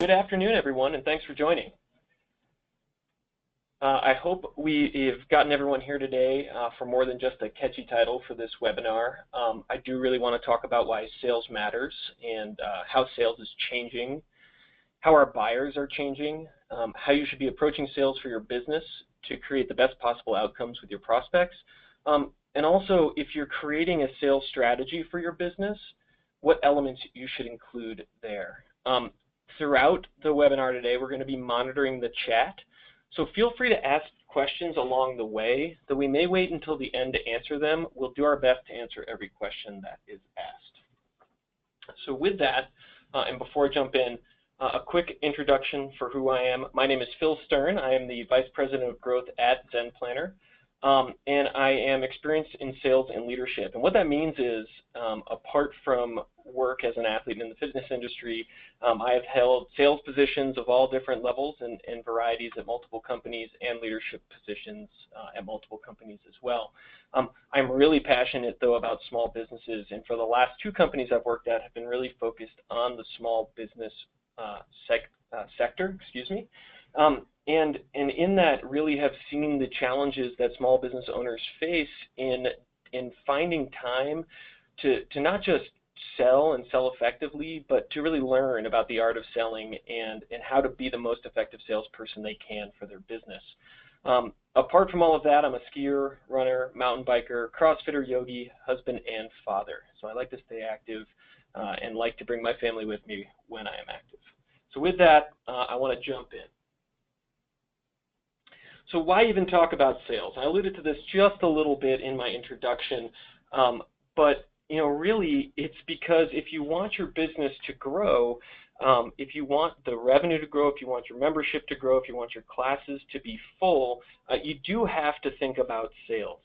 Good afternoon, everyone, and thanks for joining. I hope we've gotten everyone here today for more than just a catchy title for this webinar. I do really want to talk about why sales matters and how sales is changing, how our buyers are changing, how you should be approaching sales for your business to create the best possible outcomes with your prospects, and also if you're creating a sales strategy for your business, what elements you should include there. Throughout the webinar today, we're going to be monitoring the chat. So feel free to ask questions along the way, though we may wait until the end to answer them. We'll do our best to answer every question that is asked. So with that, and before I jump in, a quick introduction for who I am. My name is Phil Stern. I am the Vice President of Growth at Zen Planner, and I am experienced in sales and leadership. And what that means is, apart from work as an athlete in the fitness industry, I have held sales positions of all different levels and varieties at multiple companies and leadership positions at multiple companies as well. I'm really passionate, though, about small businesses, and for the last 2 companies I've worked at have been really focused on the small business sector, and in that really have seen the challenges that small business owners face in finding time to not just sell and sell effectively, but to really learn about the art of selling and how to be the most effective salesperson they can for their business. Apart from all of that, I'm a skier, runner, mountain biker, CrossFitter, yogi, husband, and father. So I like to stay active and like to bring my family with me when I am active. So with that, I want to jump in. So why even talk about sales? I alluded to this just a little bit in my introduction, but really it's because if you want your business to grow, if you want the revenue to grow, if you want your membership to grow, if you want your classes to be full, you do have to think about sales.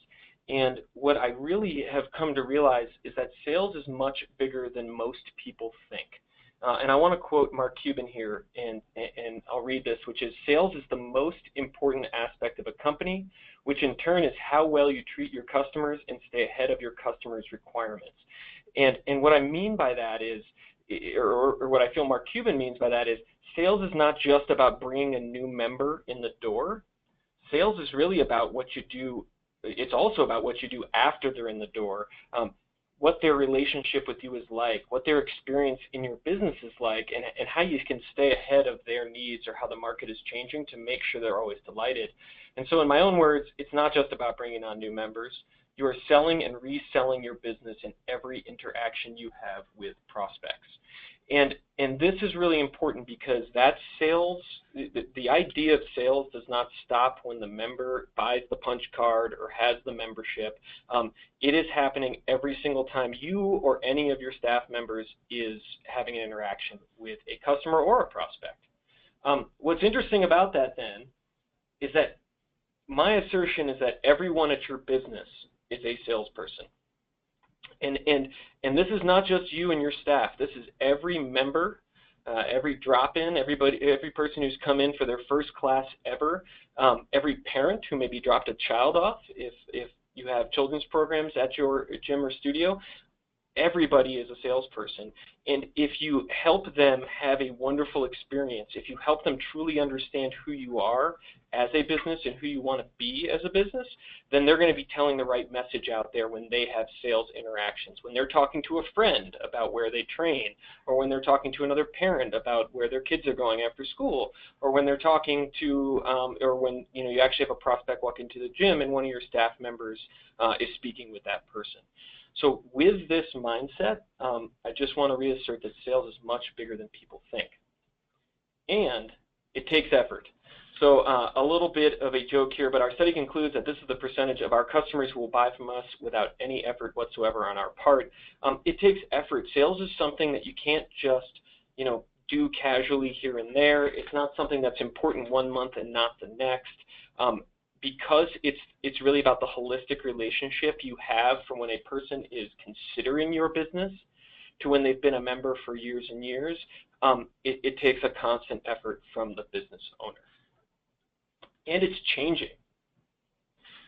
And what I really have come to realize is that sales is much bigger than most people think. And I want to quote Mark Cuban here, and I'll read this, which is, "Sales is the most important aspect of a company, which in turn is how well you treat your customers and stay ahead of your customers' requirements." And what I mean by that is, or what I feel Mark Cuban means by that is, sales is not just about bringing a new member in the door. Sales is really about what you do. It's also about what you do after they're in the door. What their relationship with you is like, what their experience in your business is like, and how you can stay ahead of their needs or how the market is changing to make sure they're always delighted. And so in my own words, it's not just about bringing on new members. You are selling and reselling your business in every interaction you have with prospects. And this is really important because that sales, the idea of sales does not stop when the member buys the punch card or has the membership. It is happening every single time you or any of your staff members is having an interaction with a customer or a prospect. What's interesting about that then is that my assertion is that everyone at your business is a salesperson. And this is not just you and your staff. This is every member, every drop-in, every person who's come in for their first class ever, every parent who maybe dropped a child off if you have children's programs at your gym or studio. Everybody is a salesperson. And if you help them have a wonderful experience, if you help them truly understand who you are as a business and who you want to be as a business, then they're going to be telling the right message out there when they have sales interactions, when they're talking to a friend about where they train, or when they're talking to another parent about where their kids are going after school, or when they're talking to, or when you actually have a prospect walk into the gym and one of your staff members is speaking with that person. So with this mindset, I just want to reassert that sales is much bigger than people think. And it takes effort. So a little bit of a joke here, but our study concludes that this is the percentage of our customers who will buy from us without any effort whatsoever on our part. It takes effort. Sales is something that you can't just, do casually here and there. It's not something that's important one month and not the next. Because it's really about the holistic relationship you have from when a person is considering your business to when they've been a member for years and years. It takes a constant effort from the business owner. And it's changing.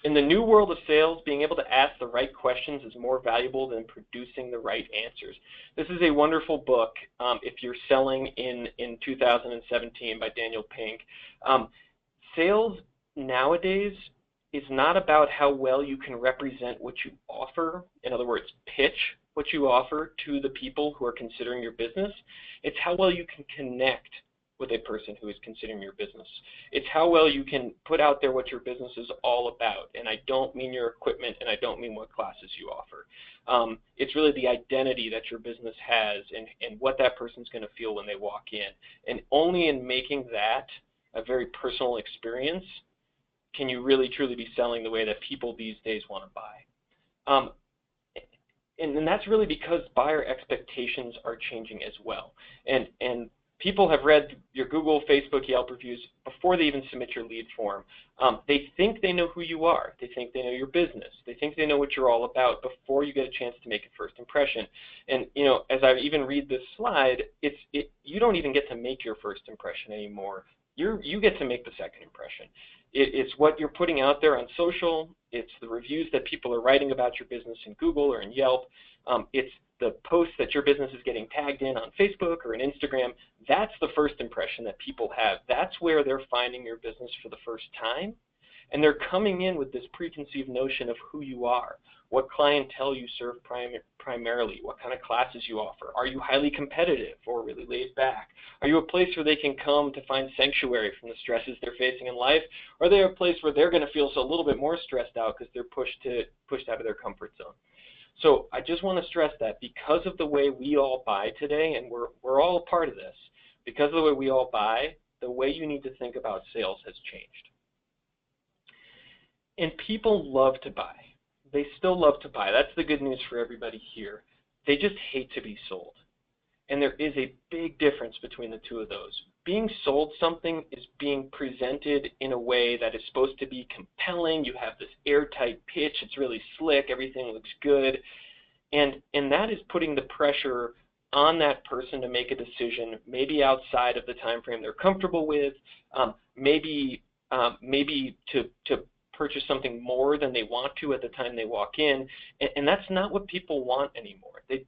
In the new world of sales, being able to ask the right questions is more valuable than producing the right answers. This is a wonderful book if you're selling in 2017 by Daniel Pink. Sales nowadays is not about how well you can represent what you offer. In other words, pitch what you offer to the people who are considering your business. It's how well you can connect with a person who is considering your business. It's how well you can put out there what your business is all about. And I don't mean your equipment, and I don't mean what classes you offer. It's really the identity that your business has and what that person's going to feel when they walk in. And only in making that a very personal experience can you really truly be selling the way that people these days want to buy. And that's really because buyer expectations are changing as well. And people have read your Google, Facebook, Yelp reviews before they even submit your lead form. They think they know who you are. They think they know your business. They think they know what you're all about before you get a chance to make a first impression. And as I even read this slide, you don't even get to make your first impression anymore. You get to make the second impression. It's what you're putting out there on social. It's the reviews that people are writing about your business in Google or in Yelp. It's the posts that your business is getting tagged in on Facebook or in Instagram. That's the first impression that people have. That's where they're finding your business for the first time. And they're coming in with this preconceived notion of who you are, what clientele you serve primarily, what kind of classes you offer. Are you highly competitive or really laid back? Are you a place where they can come to find sanctuary from the stresses they're facing in life? Or are they a place where they're going to feel a little bit more stressed out because they're pushed out of their comfort zone? So I just want to stress that because of the way we all buy today, and we're all a part of this, because of the way we all buy, the way you need to think about sales has changed. And people love to buy. They still love to buy. That's the good news for everybody here. They just hate to be sold. And there is a big difference between the two of those. Being sold something is being presented in a way that is supposed to be compelling. You have this airtight pitch. It's really slick. Everything looks good. And that is putting the pressure on that person to make a decision, maybe outside of the time frame they're comfortable with, maybe to purchase something more than they want to at the time they walk in, and that's not what people want anymore. They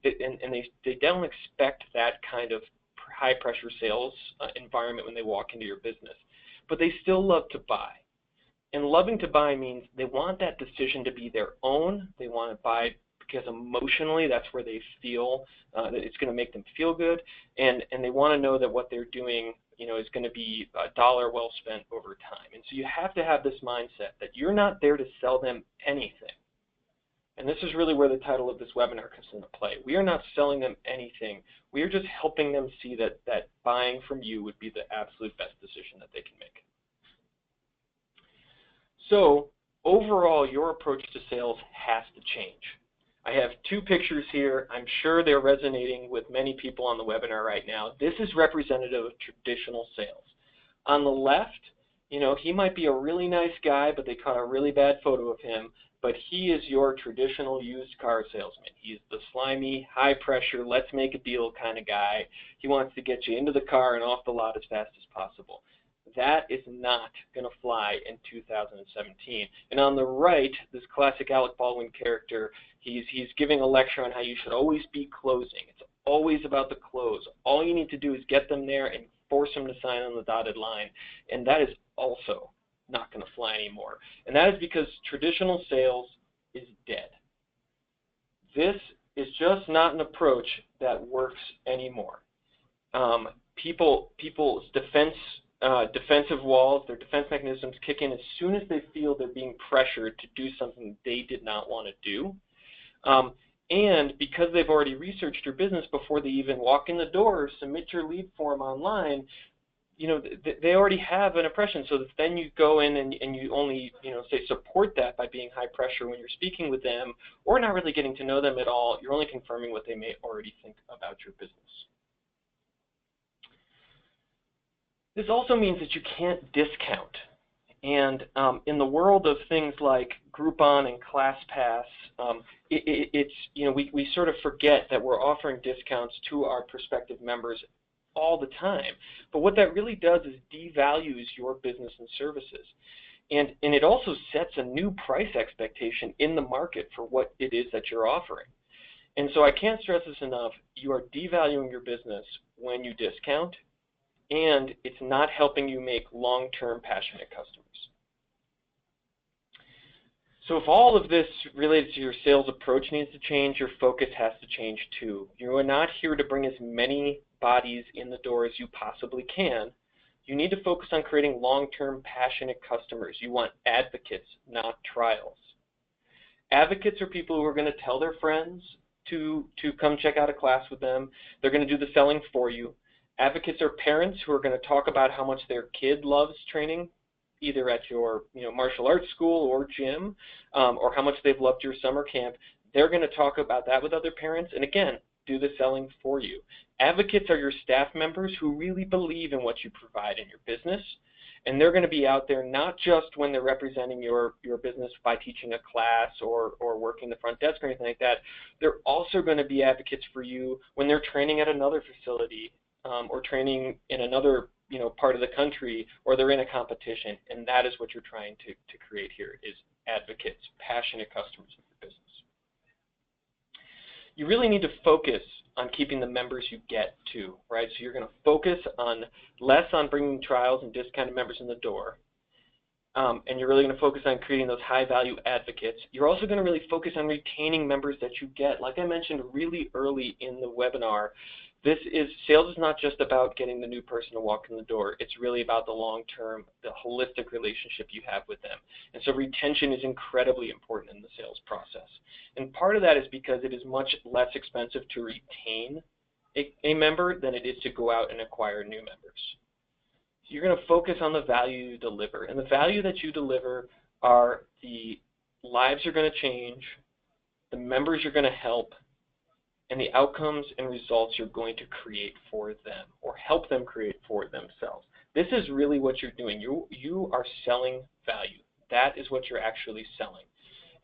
don't expect that kind of high pressure sales environment when they walk into your business, but they still love to buy. And loving to buy means they want that decision to be their own. They want to buy because emotionally that's where they feel that it's going to make them feel good, and they want to know that what they're doing is going to be a dollar well spent over time. And so you have to have this mindset that you're not there to sell them anything. And this is really where the title of this webinar comes into play. We are not selling them anything. We are just helping them see that buying from you would be the absolute best decision that they can make. So overall, your approach to sales has to change. I have two pictures here. I'm sure they're resonating with many people on the webinar right now. This is representative of traditional sales. On the left, he might be a really nice guy, but they caught a really bad photo of him, but he is your traditional used car salesman. He's the slimy, high pressure, let's make a deal kind of guy. He wants to get you into the car and off the lot as fast as possible. That is not going to fly in 2017. And on the right, this classic Alec Baldwin character, he's giving a lecture on how you should always be closing. It's always about the close. All you need to do is get them there and force them to sign on the dotted line. And that is also not going to fly anymore. And that is because traditional sales is dead. This is just not an approach that works anymore. People's defensive walls, their defense mechanisms kick in as soon as they feel they're being pressured to do something they did not want to do. And because they've already researched your business before they even walk in the door or submit your lead form online, they already have an impression. So then you go in and you only, say support that by being high pressure when you're speaking with them or not really getting to know them at all. You're only confirming what they may already think about your business. This also means that you can't discount. And in the world of things like Groupon and ClassPass, we sort of forget that we're offering discounts to our prospective members all the time. But what that really does is devalues your business and services. And it also sets a new price expectation in the market for what it is that you're offering. And so I can't stress this enough. You are devaluing your business when you discount, and it's not helping you make long-term passionate customers. So if all of this related to your sales approach needs to change, your focus has to change too. You are not here to bring as many bodies in the door as you possibly can. You need to focus on creating long-term passionate customers. You want advocates, not trials. Advocates are people who are going to tell their friends to come check out a class with them. They're going to do the selling for you. Advocates are parents who are going to talk about how much their kid loves training, either at your martial arts school or gym, or how much they've loved your summer camp. They're going to talk about that with other parents, and again, do the selling for you. Advocates are your staff members who really believe in what you provide in your business, and they're going to be out there not just when they're representing your business by teaching a class or working the front desk or anything like that. They're also going to be advocates for you when they're training at another facility or training in another part of the country, or they're in a competition, and that is what you're trying to create here, is advocates, passionate customers of your business. You really need to focus on keeping the members you get too, right? So you're going to focus less on bringing trials and discounted members in the door, and you're really going to focus on creating those high-value advocates. You're also going to really focus on retaining members that you get. Like I mentioned really early in the webinar, sales is not just about getting the new person to walk in the door. It's really about the long-term, the holistic relationship you have with them. And so retention is incredibly important in the sales process. And part of that is because it is much less expensive to retain a member than it is to go out and acquire new members. So you're going to focus on the value you deliver. And the value that you deliver are the lives you're going to change, the members you're going to help, and the outcomes and results you're going to create for them or help them create for themselves. This is really what you're doing. You are selling value. That is what you're actually selling.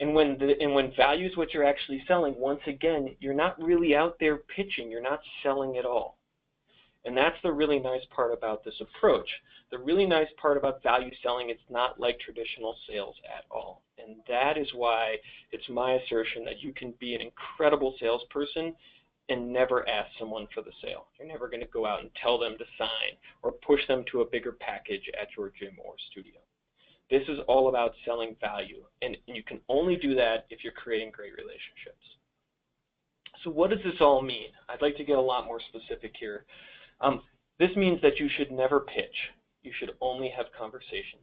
And when value is what you're actually selling, once again, you're not really out there pitching. You're not selling at all. And that's the really nice part about this approach. The really nice part about value selling, it's not like traditional sales at all. And that is why it's my assertion that you can be an incredible salesperson and never ask someone for the sale. You're never going to go out and tell them to sign or push them to a bigger package at your gym or studio. This is all about selling value, and you can only do that if you're creating great relationships. So what does this all mean? I'd like to get a lot more specific here. This means that you should never pitch. You should only have conversations.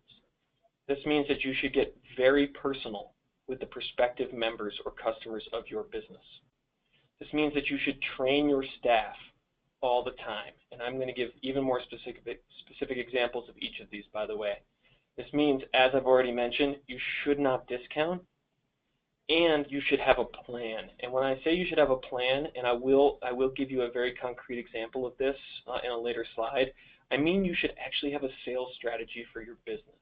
This means that you should get very personal with the prospective members or customers of your business. This means that you should train your staff all the time. And I'm going to give even more specific examples of each of these, by the way. This means, as I've already mentioned, you should not discount, and you should have a plan. And when I say you should have a plan, and I will give you a very concrete example of this in a later slide, I mean you should actually have a sales strategy for your business.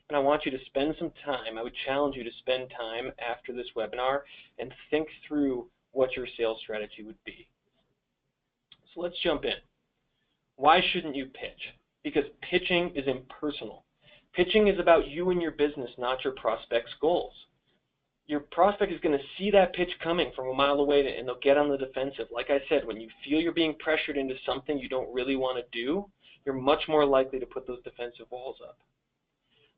And I want you to spend some time, I would challenge you to spend time after this webinar and think through what your sales strategy would be. So let's jump in. Why shouldn't you pitch? Because pitching is impersonal. Pitching is about you and your business, not your prospect's goals. Your prospect is going to see that pitch coming from a mile away, and they'll get on the defensive. Like I said, when you feel you're being pressured into something you don't really want to do, you're much more likely to put those defensive walls up.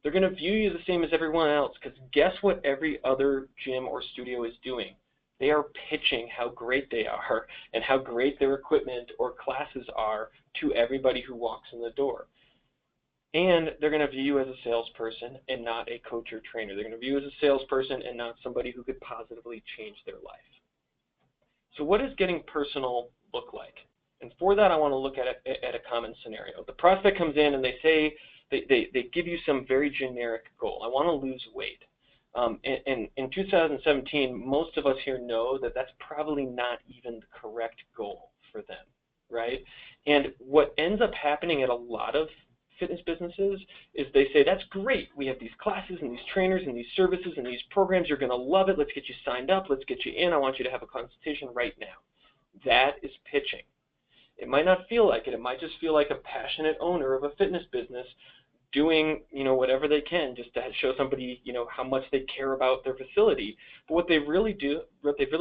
They're going to view you the same as everyone else, because guess what every other gym or studio is doing? They are pitching how great they are and how great their equipment or classes are to everybody who walks in the door. And they're going to view you as a salesperson and not a coach or trainer. They're going to view you as a salesperson and not somebody who could positively change their life. So what does getting personal look like? And for that, I want to look at a common scenario. The prospect comes in and they say, they give you some very generic goal. I want to lose weight. In 2017, most of us here know that that's probably not even the correct goal for them, right? And what ends up happening at a lot of fitness businesses is they say, that's great. We have these classes and these trainers and these services and these programs. You're going to love it. Let's get you signed up. Let's get you in. I want you to have a consultation right now. That is pitching. It might not feel like it. It might just feel like a passionate owner of a fitness business doing, whatever they can just to show somebody, how much they care about their facility. But what they've really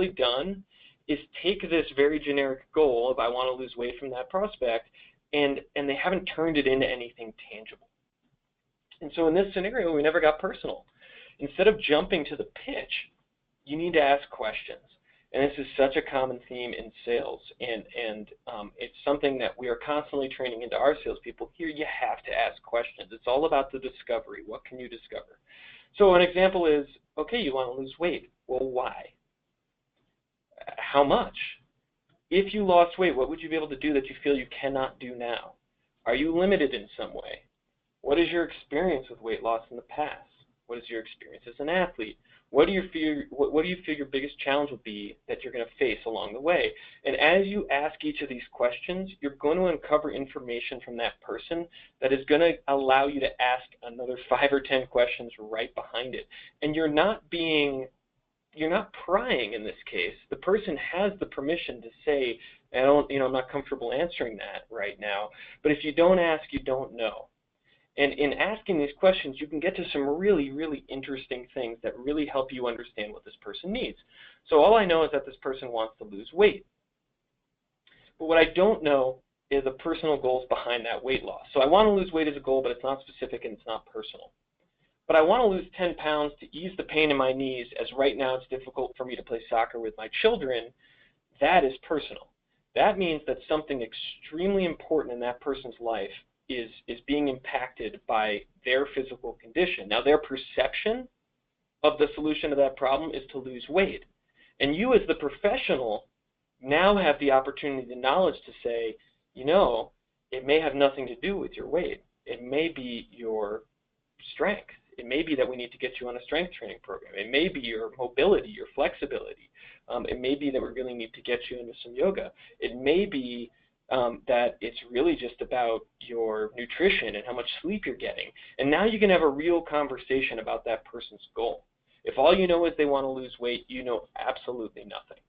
done is take this very generic goal of I want to lose weight from that prospect, and they haven't turned it into anything tangible. And so in this scenario, we never got personal. Instead of jumping to the pitch, you need to ask questions. And this is such a common theme in sales, and it's something that we are constantly training into our salespeople. Here, you have to ask questions. It's all about the discovery. What can you discover? So an example is, okay, you want to lose weight. Well, why? How much? If you lost weight, what would you be able to do that you feel you cannot do now? Are you limited in some way? What is your experience with weight loss in the past? What is your experience as an athlete? What do you feel your biggest challenge will be that you're going to face along the way? And as you ask each of these questions, you're going to uncover information from that person that is going to allow you to ask another 5 or 10 questions right behind it. And you're not prying in this case. The person has the permission to say, I'm not comfortable answering that right now. But if you don't ask, you don't know. And in asking these questions, you can get to some really, really interesting things that really help you understand what this person needs. So all I know is that this person wants to lose weight. But what I don't know is the personal goals behind that weight loss. So I want to lose weight as a goal, but it's not specific and it's not personal. But I want to lose 10 pounds to ease the pain in my knees, as right now it's difficult for me to play soccer with my children. That is personal. That means that something extremely important in that person's life is being impacted by their physical condition. Now, their perception of the solution to that problem is to lose weight. And you as the professional now have the opportunity, the knowledge to say, it may have nothing to do with your weight. It may be your strength. It may be that we need to get you on a strength training program. It may be your mobility, your flexibility. It may be that we really need to get you into some yoga. It may be that it's really just about your nutrition and how much sleep you're getting. And now you can have a real conversation about that person's goal. If all you know is they want to lose weight, you know absolutely nothing.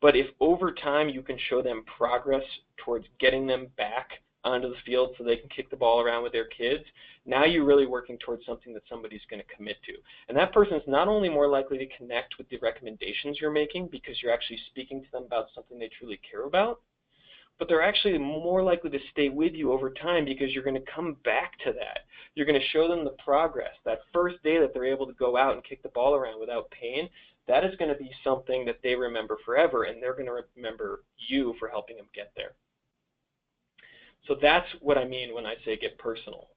But if over time you can show them progress towards getting them back onto the field so they can kick the ball around with their kids, now you're really working towards something that somebody's going to commit to. And that person's not only more likely to connect with the recommendations you're making because you're actually speaking to them about something they truly care about, but they're actually more likely to stay with you over time because you're going to come back to that. You're going to show them the progress. That first day that they're able to go out and kick the ball around without pain, that is going to be something that they remember forever, and they're going to remember you for helping them get there. So that's what I mean when I say get personal.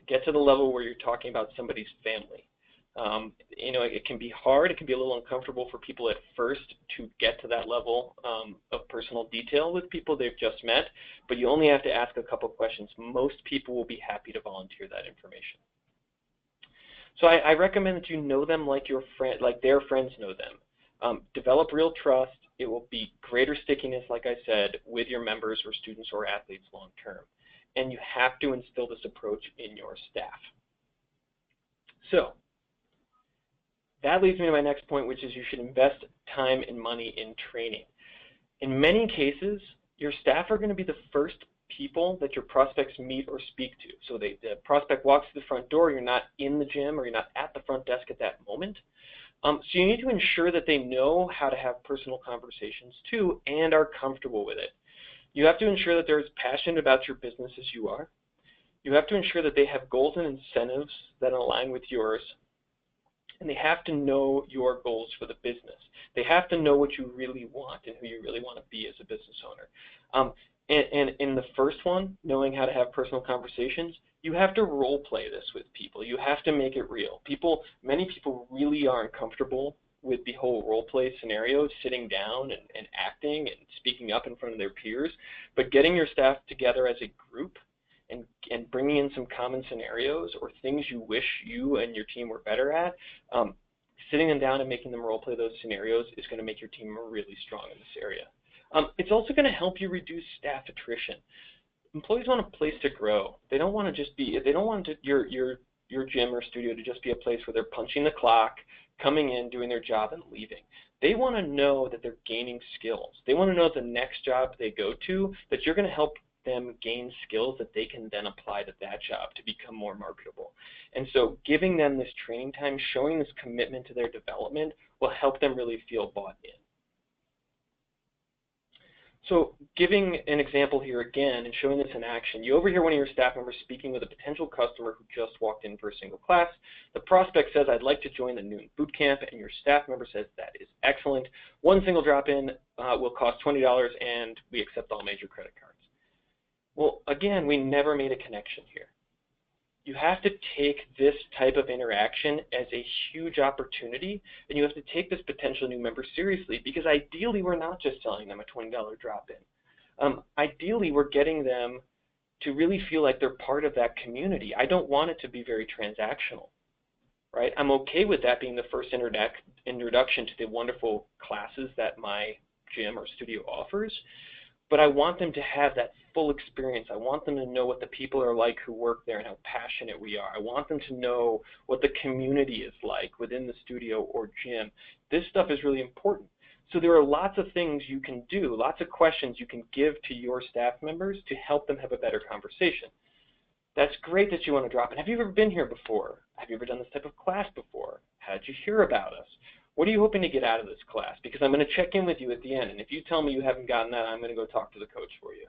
Get to the level where you're talking about somebody's family. It can be hard, it can be a little uncomfortable for people at first to get to that level of personal detail with people they've just met, but you only have to ask a couple questions. Most people will be happy to volunteer that information. So I recommend that you know them like their friends know them. Develop real trust. It will be greater stickiness, like I said, with your members or students or athletes long term. And you have to instill this approach in your staff. So that leads me to my next point, which is you should invest time and money in training. In many cases, your staff are going to be the first people that your prospects meet or speak to. So the prospect walks to the front door, you're not in the gym or you're not at the front desk at that moment. So you need to ensure that they know how to have personal conversations too and are comfortable with it. You have to ensure that they're as passionate about your business as you are. You have to ensure that they have goals and incentives that align with yours. And they have to know your goals for the business. They have to know what you really want and who you really want to be as a business owner. And in the first one, knowing how to have personal conversations, you have to role play this with people. You have to make it real. Many people really aren't comfortable with the whole role play scenario, sitting down and acting and speaking up in front of their peers. But getting your staff together as a group and bringing in some common scenarios or things you wish you and your team were better at, sitting them down and making them role play those scenarios is going to make your team really strong in this area. It's also going to help you reduce staff attrition. Employees want a place to grow. They don't want to just be, they don't want your gym or studio to just be a place where they're punching the clock, coming in, doing their job, and leaving. They want to know that they're gaining skills. They want to know the next job they go to that you're going to help them gain skills that they can then apply to that job to become more marketable. And so giving them this training time, showing this commitment to their development will help them really feel bought in. So giving an example here again and showing this in action, you overhear one of your staff members speaking with a potential customer who just walked in for a single class. The prospect says, "I'd like to join the noon boot camp," and your staff member says, "That is excellent. One single drop-in will cost $20 and we accept all major credit cards." Well, again, we never made a connection here. You have to take this type of interaction as a huge opportunity, and you have to take this potential new member seriously, because ideally we're not just selling them a $20 drop-in. Ideally we're getting them to really feel like they're part of that community. I don't want it to be very transactional, right? I'm okay with that being the first introduction to the wonderful classes that my gym or studio offers, but I want them to have that full experience. I want them to know what the people are like who work there and how passionate we are. I want them to know what the community is like within the studio or gym. This stuff is really important. So there are lots of things you can do, lots of questions you can give to your staff members to help them have a better conversation. That's great that you want to drop in. Have you ever been here before? Have you ever done this type of class before? How did you hear about us? What are you hoping to get out of this class? Because I'm going to check in with you at the end, and if you tell me you haven't gotten that, I'm going to go talk to the coach for you.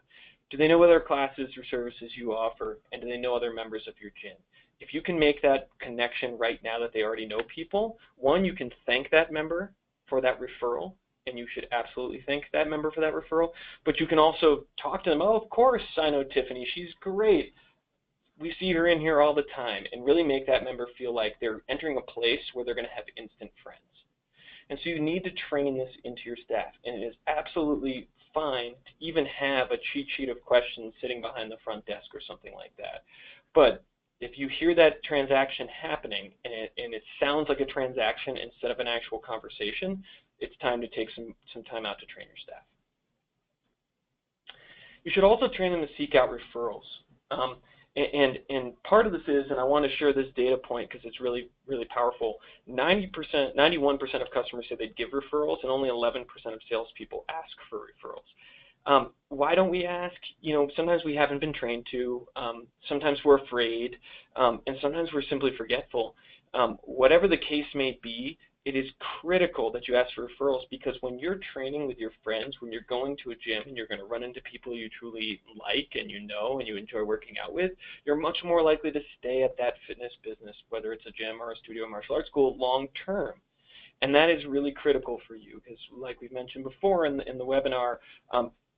Do they know other classes or services you offer, and do they know other members of your gym? If you can make that connection right now that they already know people, one, you can thank that member for that referral, and you should absolutely thank that member for that referral, but you can also talk to them. "Oh, of course, I know Tiffany, she's great. We see her in here all the time," and really make that member feel like they're entering a place where they're going to have instant friends. And so you need to train this into your staff, and it is absolutely fine to even have a cheat sheet of questions sitting behind the front desk or something like that. But if you hear that transaction happening and it sounds like a transaction instead of an actual conversation, it's time to take some time out to train your staff. You should also train them to seek out referrals. And part of this is, and I want to share this data point because it's really, really powerful, 91% of customers say they'd give referrals, and only 11% of salespeople ask for referrals. Why don't we ask? You know, sometimes we haven't been trained to, sometimes we're afraid, and sometimes we're simply forgetful. Whatever the case may be, it is critical that you ask for referrals, because when you're training with your friends, when you're going to a gym and you're going to run into people you truly like and you know and you enjoy working out with, you're much more likely to stay at that fitness business, whether it's a gym or a studio or martial arts school, long term. And that is really critical for you, because like we've mentioned before in the webinar,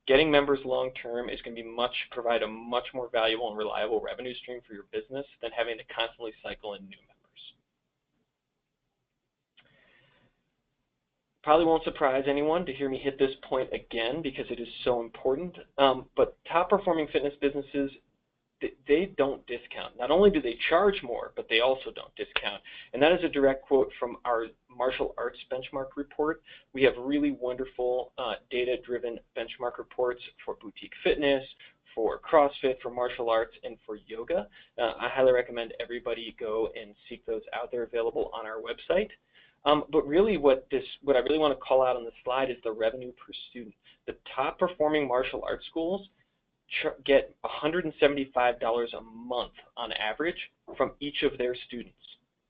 getting members long term is going to provide a much more valuable and reliable revenue stream for your business than having to constantly cycle in new members. Probably won't surprise anyone to hear me hit this point again, because it is so important, but top performing fitness businesses, they don't discount. Not only do they charge more, but they also don't discount. And that is a direct quote from our martial arts benchmark report. We have really wonderful data-driven benchmark reports for boutique fitness, for CrossFit, for martial arts, and for yoga. I highly recommend everybody go and seek those out. They're available on our website. But really what I really want to call out on this slide is the revenue per student. The top performing martial arts schools get $175 a month on average from each of their students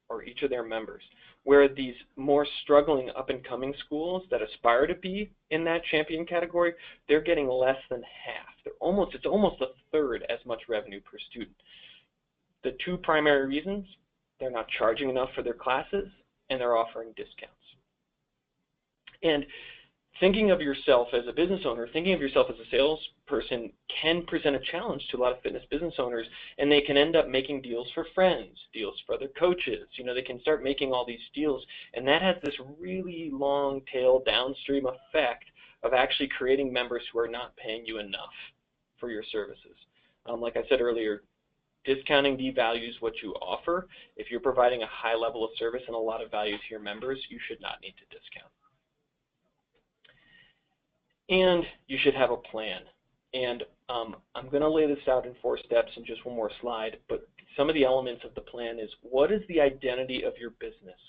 or each of their members, where these more struggling up-and-coming schools that aspire to be in that champion category, they're getting less than half. It's almost a third as much revenue per student. The two primary reasons: they're not charging enough for their classes, and they're offering discounts. And thinking of yourself as a business owner, thinking of yourself as a salesperson can present a challenge to a lot of fitness business owners, and they can end up making deals for friends, deals for other coaches. You know, they can start making all these deals, and that has this really long tail downstream effect of actually creating members who are not paying you enough for your services. Like I said earlier, discounting devalues what you offer. If you're providing a high level of service and a lot of value to your members, you should not need to discount. And you should have a plan. And I'm going to lay this out in 4 steps in just one more slide, but some of the elements of the plan is: what is the identity of your business?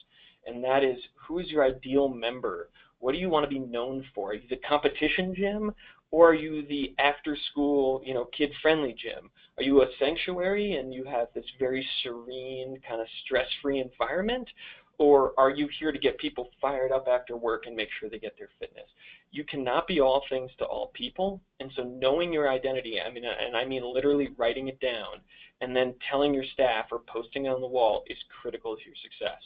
And that is, who is your ideal member? What do you want to be known for? Are you the competition gym, Or are you the after-school, kid-friendly gym? Are you a sanctuary and you have this very serene, kind of stress-free environment? Or are you here to get people fired up after work and make sure they get their fitness? You cannot be all things to all people, and so knowing your identity, I mean literally writing it down, and then telling your staff or posting it on the wall is critical to your success.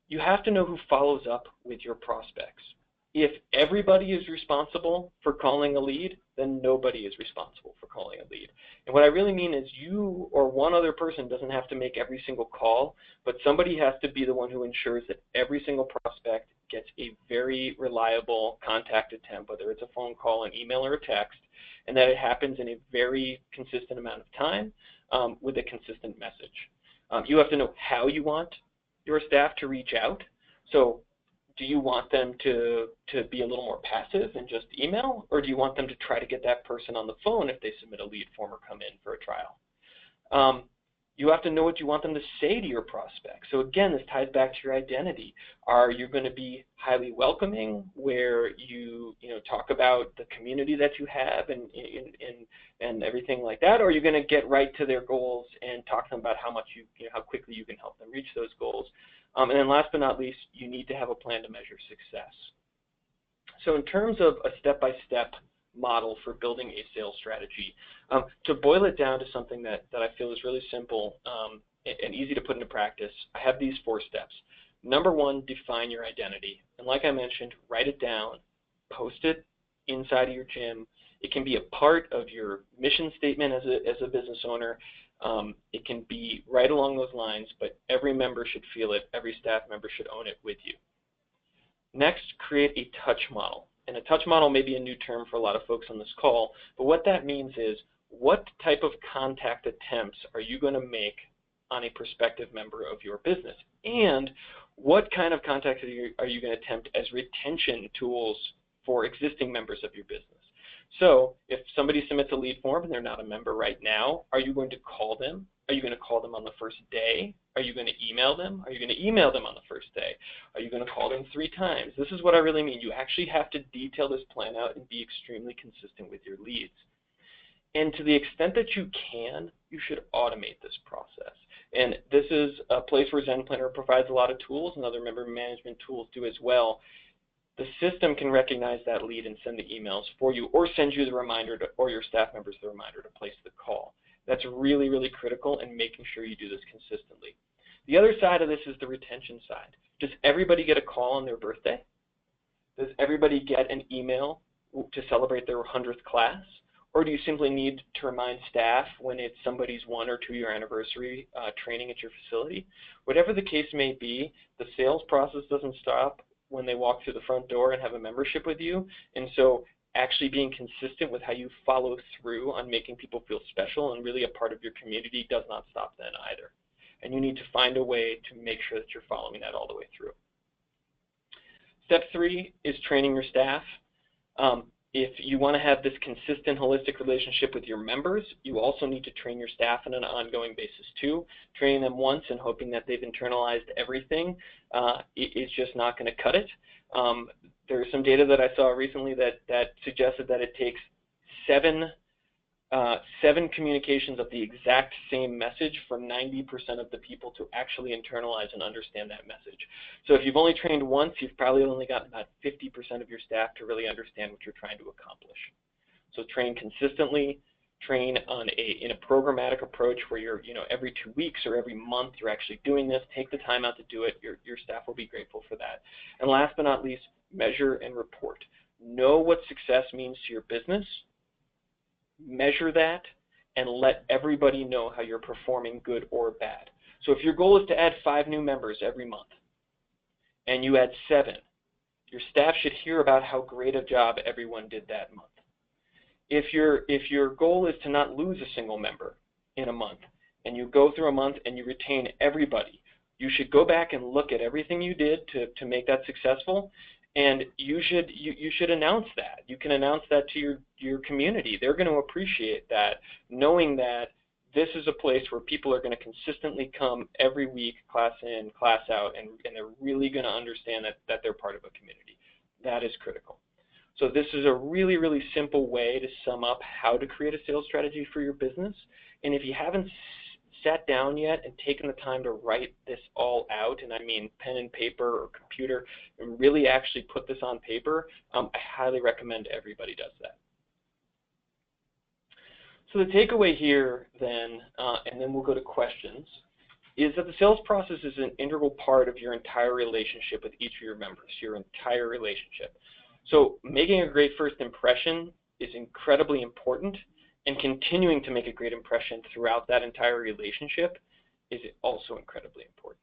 You have to know who follows up with your prospects. If everybody is responsible for calling a lead, then nobody is responsible for calling a lead. And what I really mean is you or one other person doesn't have to make every single call, but somebody has to be the one who ensures that every single prospect gets a very reliable contact attempt, whether it's a phone call, an email, or a text, and that it happens in a very consistent amount of time with a consistent message. You have to know how you want your staff to reach out. So do you want them to be a little more passive and just email, or do you want them to try to get that person on the phone if they submit a lead form or come in for a trial? You have to know what you want them to say to your prospects. So again, this ties back to your identity. Are you going to be highly welcoming, where you talk about the community that you have and everything like that, or are you going to get right to their goals and talk to them about how quickly you can help them reach those goals? And then last but not least, you need to have a plan to measure success. So in terms of a step-by-step model for building a sales strategy, to boil it down to something that I feel is really simple and easy to put into practice, I have these 4 steps. Number 1, define your identity. And like I mentioned, write it down, post it inside of your gym. It can be a part of your mission statement as a business owner. It can be right along those lines, but every member should feel it. Every staff member should own it with you. Next, create a touch model. And a touch model may be a new term for a lot of folks on this call, but what that means is, what type of contact attempts are you going to make on a prospective member of your business? And what kind of contacts are you going to attempt as retention tools for existing members of your business? So if somebody submits a lead form and they're not a member right now, are you going to call them? Are you going to call them on the first day? Are you going to email them? Are you going to email them on the first day? Are you going to call them 3 times? This is what I really mean. You actually have to detail this plan out and be extremely consistent with your leads. And to the extent that you can, you should automate this process. And this is a place where Zen Planner provides a lot of tools, and other member management tools do as well. The system can recognize that lead and send the emails for you, or send you the reminder or your staff members the reminder to place the call. That's really, really critical in making sure you do this consistently. The other side of this is the retention side. Does everybody get a call on their birthday? Does everybody get an email to celebrate their 100th class? Or do you simply need to remind staff when it's somebody's 1 or 2 year anniversary training at your facility? Whatever the case may be, the sales process doesn't stop when they walk through the front door and have a membership with you. And so actually being consistent with how you follow through on making people feel special and really a part of your community does not stop then either. And you need to find a way to make sure that you're following that all the way through. Step 3 is training your staff. If you want to have this consistent, holistic relationship with your members, you also need to train your staff on an ongoing basis too. Training them once and hoping that they've internalized everything is just not going to cut it. There's some data that I saw recently that suggested that it takes seven communications of the exact same message for 90% of the people to actually internalize and understand that message. So if you've only trained once, you've probably only gotten about 50% of your staff to really understand what you're trying to accomplish. So train consistently, train in a programmatic approach where you're, every 2 weeks or every month you're actually doing this. Take the time out to do it. Your staff will be grateful for that. And last but not least, measure and report. Know what success means to your business. Measure that and let everybody know how you're performing, good or bad. So if your goal is to add 5 new members every month and you add 7, your staff should hear about how great a job everyone did that month. If your goal is to not lose a single member in a month and you go through a month and you retain everybody, you should go back and look at everything you did to make that successful. And you should announce that. You can announce that to your community. They're going to appreciate that, knowing that this is a place where people are going to consistently come every week, class in, class out, and they're really going to understand that they're part of a community. That is critical. So this is a really, really simple way to sum up how to create a sales strategy for your business. And if you haven't sat down yet and taken the time to write this all out, and I mean pen and paper or computer, and really actually put this on paper, I highly recommend everybody does that. So the takeaway here then, and then we'll go to questions, is that the sales process is an integral part of your entire relationship with each of your members, your entire relationship. So making a great first impression is incredibly important, and continuing to make a great impression throughout that entire relationship is also incredibly important.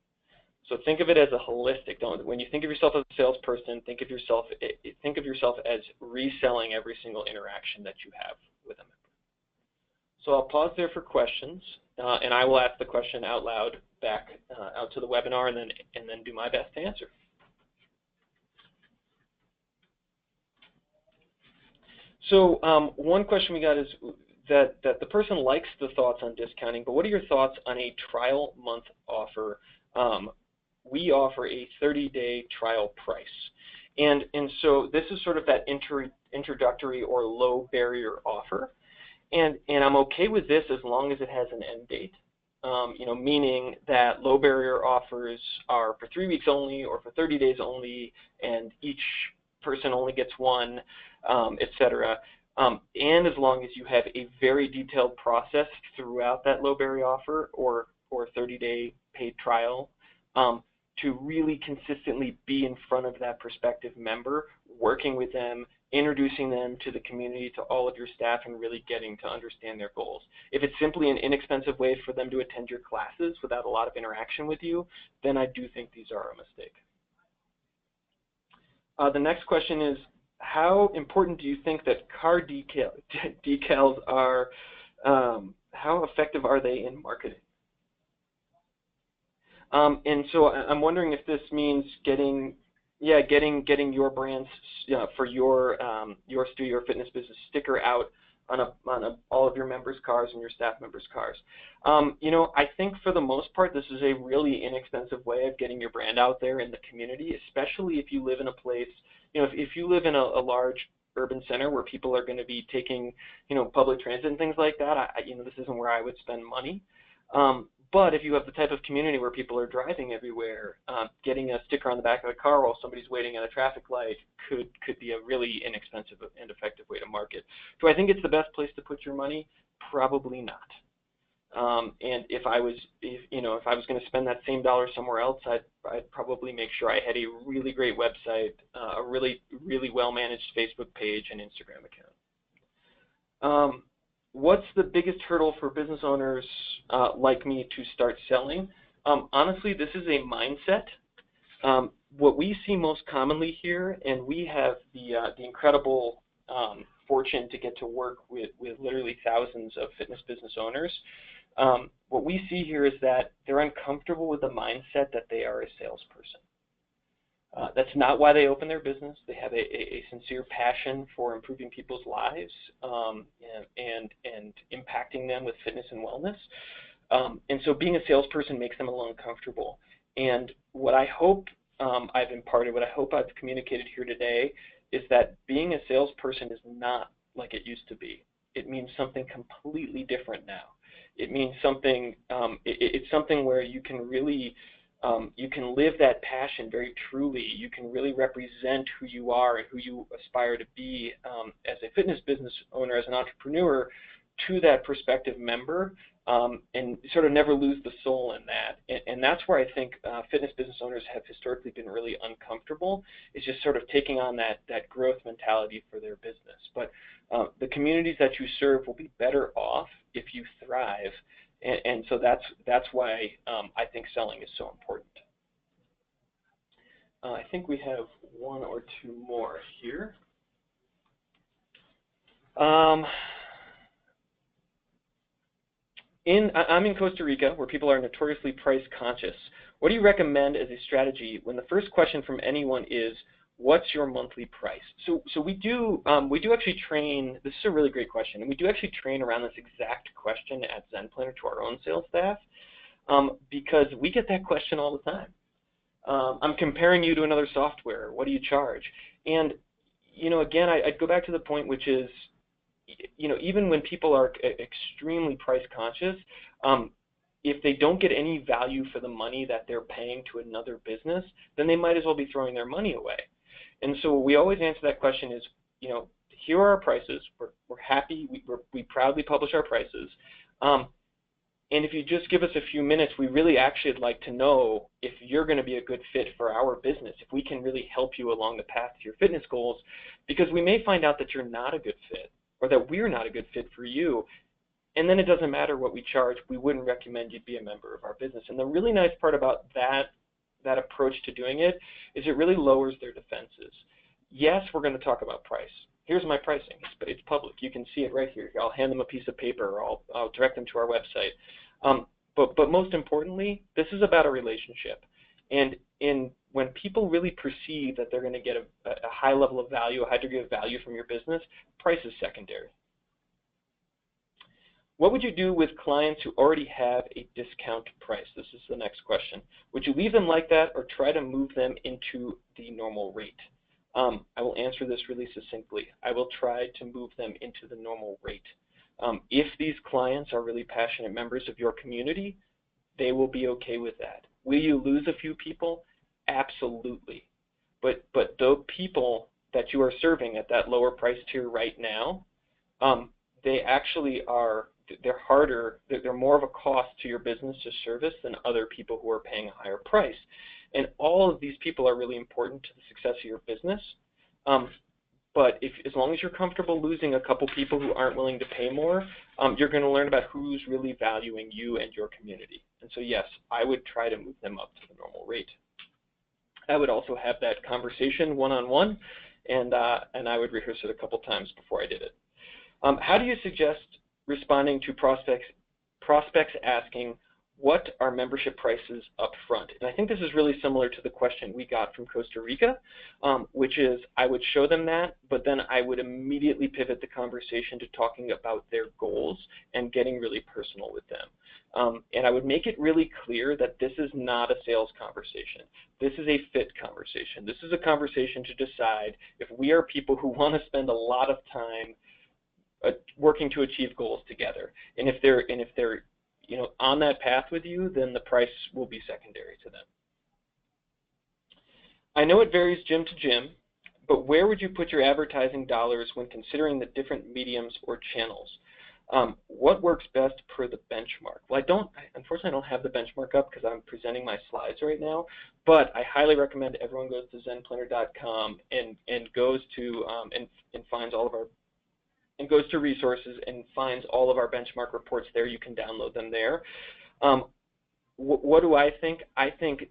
So think of it as a holistic. When you think of yourself as a salesperson, think of yourself as reselling every single interaction that you have with a member. So I'll pause there for questions, and I will ask the question out loud back out to the webinar, and then do my best to answer. So one question we got is that the person likes the thoughts on discounting, but what are your thoughts on a trial month offer? We offer a 30-day trial price. And so this is sort of that introductory or low barrier offer. And I'm okay with this as long as it has an end date, meaning that low barrier offers are for 3 weeks only or for 30 days only, and each person only gets one, etc. And as long as you have a very detailed process throughout that low barrier offer or 30-day paid trial to really consistently be in front of that prospective member, working with them, introducing them to the community, to all of your staff, and really getting to understand their goals. If it's simply an inexpensive way for them to attend your classes without a lot of interaction with you, then I do think these are a mistake. The next question is, how important do you think that car decals are? How effective are they in marketing? And so I'm wondering if this means getting your brands for your studio or fitness business sticker out on all of your members' cars and your staff members' cars. I think for the most part this is a really inexpensive way of getting your brand out there in the community, especially if you live in a place, if you live in a large urban center where people are going to be taking, public transit and things like that. This isn't where I would spend money. But if you have the type of community where people are driving everywhere, getting a sticker on the back of the car while somebody's waiting at a traffic light could be a really inexpensive and effective way to market. Do I think it's the best place to put your money? Probably not. And if I was going to spend that same dollar somewhere else, I'd probably make sure I had a really great website, a really well managed Facebook page and Instagram account. What's the biggest hurdle for business owners like me to start selling? Honestly, this is a mindset. What we see most commonly here, and we have the incredible fortune to get to work with literally thousands of fitness business owners. What we see here is that they're uncomfortable with the mindset that they are a salesperson. That's not why they open their business. They have a sincere passion for improving people's lives and impacting them with fitness and wellness. And so being a salesperson makes them a little uncomfortable. And what I hope I've imparted, what I hope I've communicated here today, is that being a salesperson is not like it used to be. It means something completely different now. It means something, it's something where you can really you can live that passion very truly. You can really represent who you are and who you aspire to be as a fitness business owner, as an entrepreneur, to that prospective member, and sort of never lose the soul in that. And that's where I think fitness business owners have historically been really uncomfortable, is just sort of taking on that growth mentality for their business. But the communities that you serve will be better off if you thrive. And so that's why I think selling is so important. I think we have one or two more here. I'm in Costa Rica, where people are notoriously price conscious. What do you recommend as a strategy when the first question from anyone is, what's your monthly price? So we do actually train. This is a really great question, and we do actually train around this exact question at Zen Planner to our own sales staff, because we get that question all the time. I'm comparing you to another software. What do you charge? And again, I'd go back to the point, which is, even when people are extremely price conscious, if they don't get any value for the money that they're paying to another business, then they might as well be throwing their money away. And so we always answer that question is, here are our prices. We're happy. We proudly publish our prices. And if you just give us a few minutes, we really actually would like to know if you're going to be a good fit for our business, if we can really help you along the path to your fitness goals, because we may find out that you're not a good fit or that we're not a good fit for you. And then it doesn't matter what we charge. We wouldn't recommend you be a member of our business. And the really nice part about that approach to doing it is it really lowers their defenses. Yes, we're going to talk about price. Here's my pricing. It's public. You can see it right here. I'll hand them a piece of paper, or I'll direct them to our website. But most importantly, this is about a relationship. And when people really perceive that they're going to get a high level of value, a high degree of value from your business, price is secondary. What would you do with clients who already have a discount price? This is the next question. Would you leave them like that or try to move them into the normal rate? I will answer this really succinctly. I will try to move them into the normal rate. If these clients are really passionate members of your community, they will be okay with that. Will you lose a few people? Absolutely. But the people that you are serving at that lower price tier right now, they actually are, they're harder, they're more of a cost to your business to service than other people who are paying a higher price. And all of these people are really important to the success of your business. But as long as you're comfortable losing a couple people who aren't willing to pay more, you're going to learn about who's really valuing you and your community. And so yes, I would try to move them up to the normal rate. I would also have that conversation one-on-one, and I would rehearse it a couple times before I did it. How do you suggest responding to prospects asking, what are membership prices up front? And I think this is really similar to the question we got from Costa Rica, which is I would show them that, but then I would immediately pivot the conversation to talking about their goals and getting really personal with them. And I would make it really clear that this is not a sales conversation. This is a fit conversation. This is a conversation to decide if we are people who want to spend a lot of time working to achieve goals together. And if they're on that path with you, then the price will be secondary to them. I know it varies gym to gym, but where would you put your advertising dollars when considering the different mediums or channels? What works best per the benchmark? Well, unfortunately, I don't have the benchmark up because I'm presenting my slides right now, but I highly recommend everyone goes to zenplanner.com and goes to and finds all of our goes to resources and finds all of our benchmark reports there. You can download them there. What do I think? I think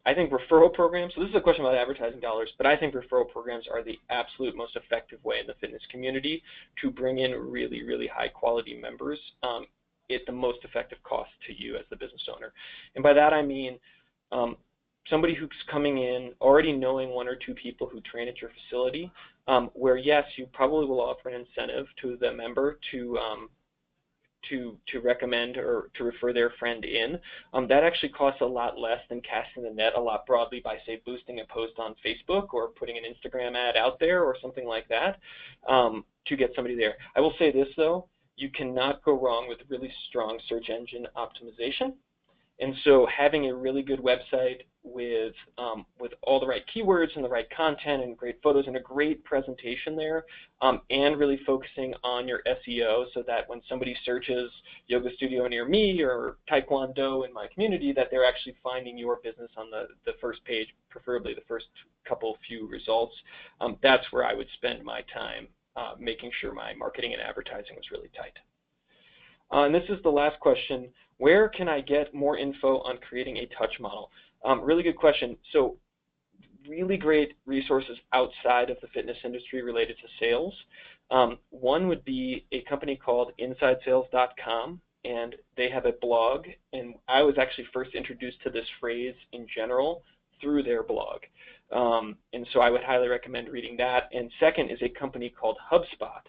referral programs, so this is a question about advertising dollars, but I think referral programs are the absolute most effective way in the fitness community to bring in really, really high quality members at the most effective cost to you as the business owner. And by that I mean somebody who's coming in already knowing one or two people who train at your facility, where yes, you probably will offer an incentive to the member to recommend or to refer their friend in. That actually costs a lot less than casting the net a lot broadly by, say, boosting a post on Facebook or putting an Instagram ad out there or something like that to get somebody there. I will say this though, you cannot go wrong with really strong search engine optimization. And so having a really good website with all the right keywords and the right content and great photos and a great presentation there, and really focusing on your SEO so that when somebody searches yoga studio near me or Taekwondo in my community, that they're actually finding your business on the first page, preferably the first few results. That's where I would spend my time making sure my marketing and advertising was really tight. And this is the last question. Where can I get more info on creating a touch model? Really good question. So really great resources outside of the fitness industry related to sales. One would be a company called InsideSales.com, and they have a blog. And I was actually first introduced to this phrase in general through their blog. And so I would highly recommend reading that. And second is a company called HubSpot,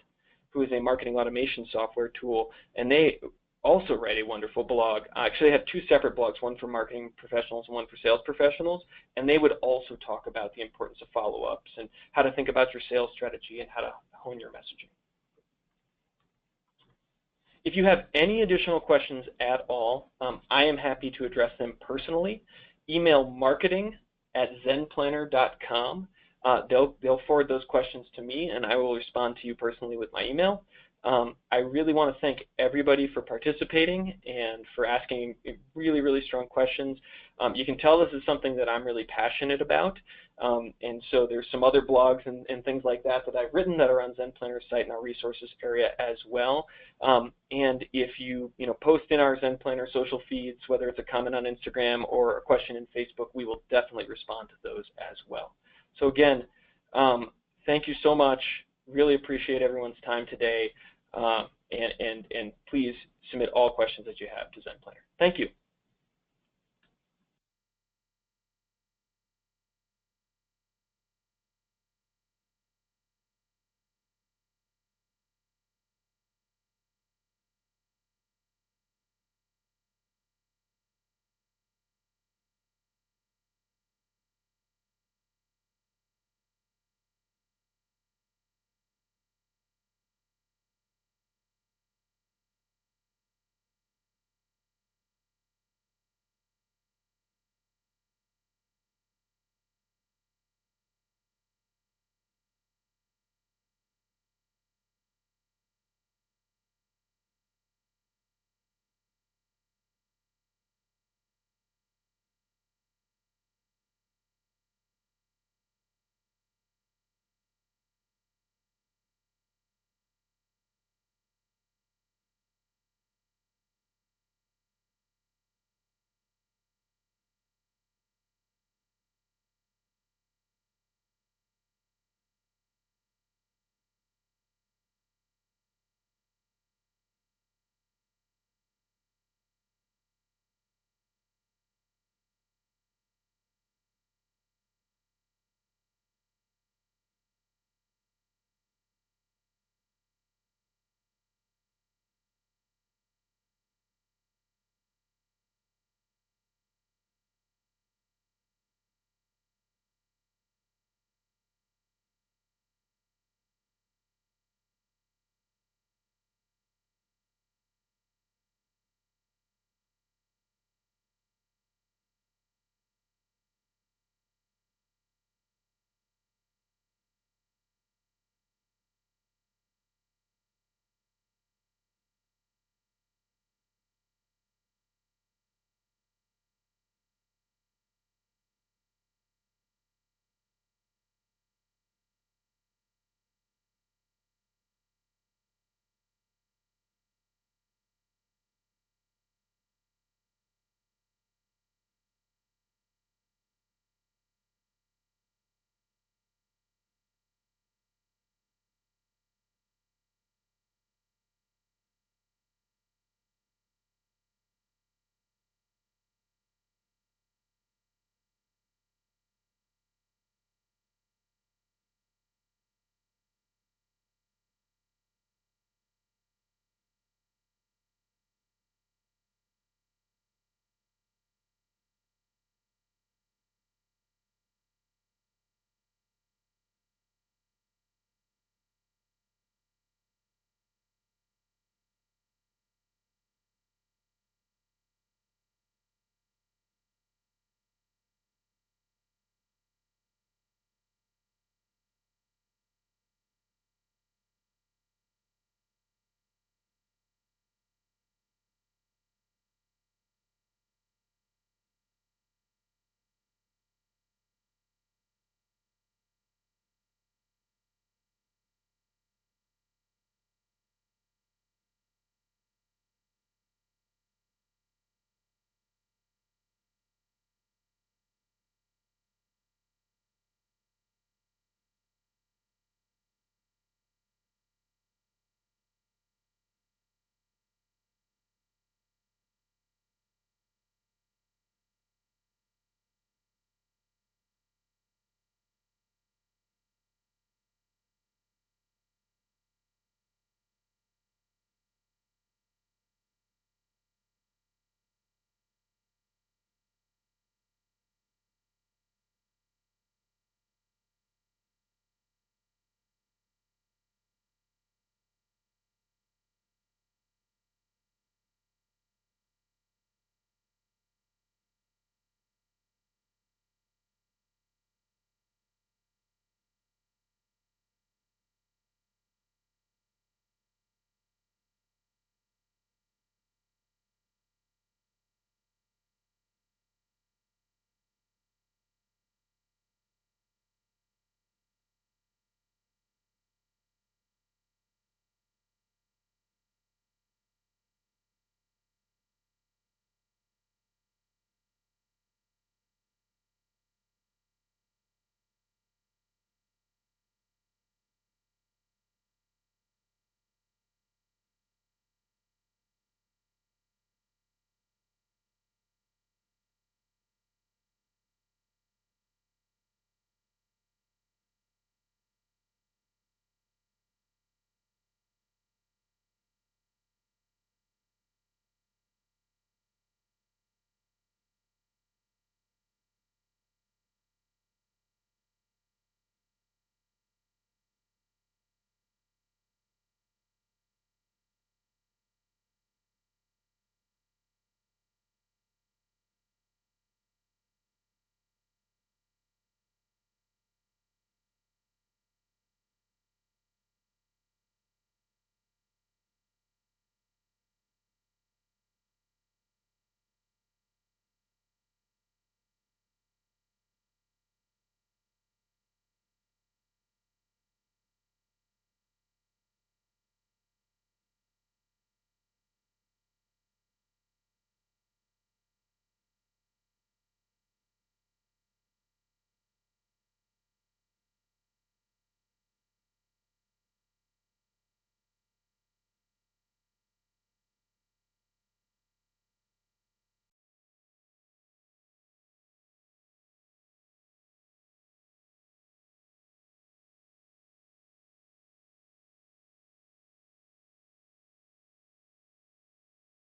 who is a marketing automation software tool, and they also write a wonderful blog. Actually, I have two separate blogs, one for marketing professionals and one for sales professionals, and they would also talk about the importance of follow-ups and how to think about your sales strategy and how to hone your messaging. If you have any additional questions at all, I am happy to address them personally. Email marketing@zenplanner.com. They'll forward those questions to me, and I will respond to you personally with my email. I really want to thank everybody for participating and for asking really, really strong questions. You can tell this is something that I'm really passionate about, and so there's some other blogs and things like that that I've written that are on Zen Planner's site in our resources area as well. And if you post in our Zen Planner social feeds, whether it's a comment on Instagram or a question in Facebook, we will definitely respond to those as well. So again, thank you so much. Really appreciate everyone's time today. And please submit all questions that you have to Zen Planner. Thank you.